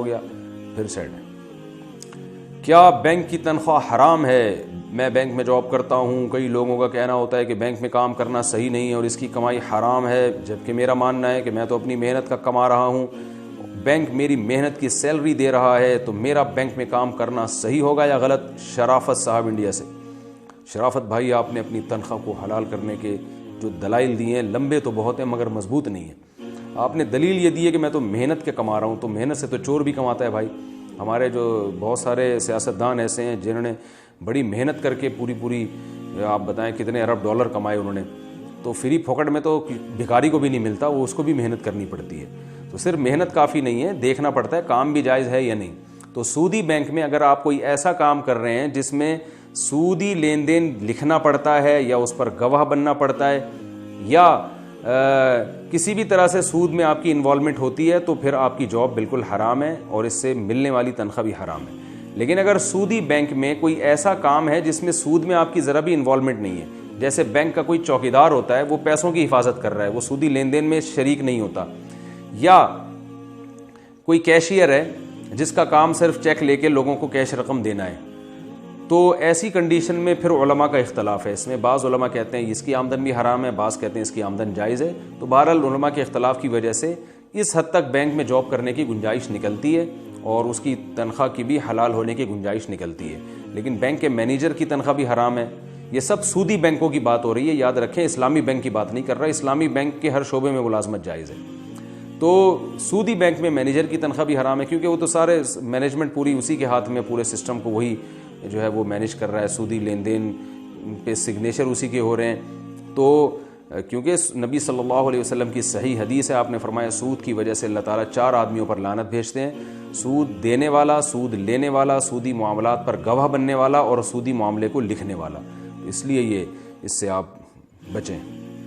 ہو گیا پھر سیٹ ہے۔ کیا بینک کی تنخواہ حرام ہے؟ میں بینک میں جاب کرتا ہوں، کئی لوگوں کا کہنا ہوتا ہے کہ بینک میں کام کرنا صحیح نہیں ہے اور اس کی کمائی حرام ہے، جبکہ میرا ماننا ہے کہ میں تو اپنی محنت کا کما رہا ہوں، بینک میری محنت کی سیلری دے رہا ہے، تو میرا بینک میں کام کرنا صحیح ہوگا یا غلط؟ شرافت صاحب انڈیا سے۔ شرافت بھائی، آپ نے اپنی تنخواہ کو حلال کرنے کے جو دلائل دیے ہیں لمبے تو بہت ہیں مگر مضبوط نہیں ہیں۔ آپ نے دلیل یہ دی ہے کہ میں تو محنت کے کما رہا ہوں، تو محنت سے تو چور بھی کماتا ہے بھائی۔ ہمارے جو بہت سارے سیاستدان ایسے ہیں جنہوں نے بڑی محنت کر کے پوری آپ بتائیں کتنے ارب ڈالر کمائے انہوں نے، تو فری پھوکٹ میں تو بھکاری کو بھی نہیں ملتا، وہ اس کو بھی محنت کرنی پڑتی ہے۔ تو صرف محنت کافی نہیں ہے، دیکھنا پڑتا ہے کام بھی جائز ہے یا نہیں۔ تو سودی بینک میں اگر آپ کوئی ایسا کام کر رہے ہیں جس میں سودی لین دین لکھنا پڑتا ہے یا اس پر گواہ بننا پڑتا ہے یا کسی بھی طرح سے سود میں آپ کی انوالومنٹ ہوتی ہے، تو پھر آپ کی جاب بالکل حرام ہے اور اس سے ملنے والی تنخواہ بھی حرام ہے۔ لیکن اگر سودی بینک میں کوئی ایسا کام ہے جس میں سود میں آپ کی ذرا بھی انوالومنٹ نہیں ہے، جیسے بینک کا کوئی چوکیدار ہوتا ہے، وہ پیسوں کی حفاظت کر رہا ہے، وہ سودی لین دین میں شریک نہیں ہوتا، یا کوئی کیشیئر ہے جس کا کام صرف چیک لے کے لوگوں کو کیش رقم دینا ہے، تو ایسی کنڈیشن میں پھر علماء کا اختلاف ہے اس میں۔ بعض علماء کہتے ہیں اس کی آمدن بھی حرام ہے، بعض کہتے ہیں اس کی آمدن جائز ہے۔ تو بہرحال علماء کے اختلاف کی وجہ سے اس حد تک بینک میں جاب کرنے کی گنجائش نکلتی ہے اور اس کی تنخواہ کی بھی حلال ہونے کی گنجائش نکلتی ہے، لیکن بینک کے مینیجر کی تنخواہ بھی حرام ہے۔ یہ سب سودی بینکوں کی بات ہو رہی ہے، یاد رکھیں، اسلامی بینک کی بات نہیں کر رہا۔ اسلامی بینک کے ہر شعبے میں ملازمت جائز ہے۔ تو سودی بینک میں مینیجر کی تنخواہ بھی حرام ہے، کیونکہ وہ تو سارے مینجمنٹ پوری اسی کے ہاتھ میں، پورے سسٹم کو وہی جو ہے وہ مینیج کر رہا ہے، سودی لین دین پہ سگنیچر اسی کے ہو رہے ہیں۔ تو کیونکہ نبی صلی اللہ علیہ وسلم کی صحیح حدیث ہے، آپ نے فرمایا سود کی وجہ سے اللہ تعالیٰ 4 آدمیوں پر لعنت بھیجتے ہیں: سود دینے والا، سود لینے والا، سودی معاملات پر گواہ بننے والا اور سودی معاملے کو لکھنے والا۔ اس لیے اس سے آپ بچیں۔